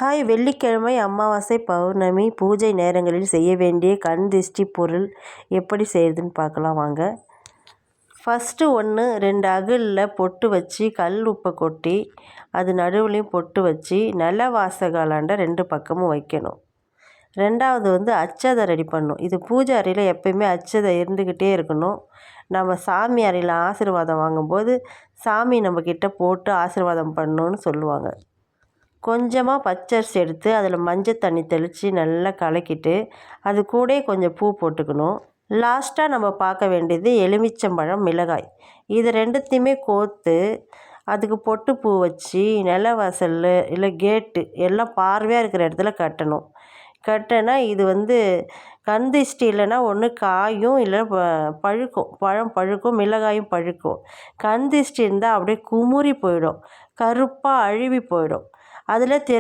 Hi, வெள்ளிக்கிழமை, அமாவாசை, பௌர்ணமி பூஜை நேரங்களில் செய்ய வேண்டிய கண் திஷ்டி பொருள் எப்படி செய்கிறதுன்னு பார்க்கலாம் வாங்க. ஃபஸ்ட்டு 2 அகலில் பொட்டு வச்சு கல் உப்பை கொட்டி அது நடுவுலையும் பொட்டு வச்சு நில வாசகாலாண்ட 2 பக்கமும் வைக்கணும். 2வது அட்சதை ரெடி பண்ணணும். இது பூஜை அறையில் எப்பயுமே அட்சதை இருந்துக்கிட்டே இருக்கணும். நம்ம சாமி அறையில் ஆசீர்வாதம் வாங்கும்போது சாமி நம்மக்கிட்ட போட்டு ஆசீர்வாதம் பண்ணணுன்னு சொல்லுவாங்க. கொஞ்சமாக பச்சரிசி எடுத்து அதில் மஞ்சள் தண்ணி தெளித்து நல்லா கலக்கிட்டு அது கூட கொஞ்சம் பூ போட்டுக்கணும். லாஸ்ட்டாக நம்ம பார்க்க வேண்டியது எலுமிச்சம்பழம், மிளகாய். இது 2த்தையுமே கோர்த்து அதுக்கு பொட்டு பூ வச்சு நிலவாசலில் இல்லை கேட்டு எல்லாம் பார்வையாக இருக்கிற இடத்துல கட்டணும். கட்டினா இது கண் திஷ்டி இல்லைன்னா ஒன்று காயும் இல்லை பழுக்கும், பழம் பழுக்கும், மிளகாயும் பழுக்கும். கண் திஷ்டி இருந்தால் அப்படியே குமுறி போயிடும், கருப்பாக அழுவி போயிடும். அதில்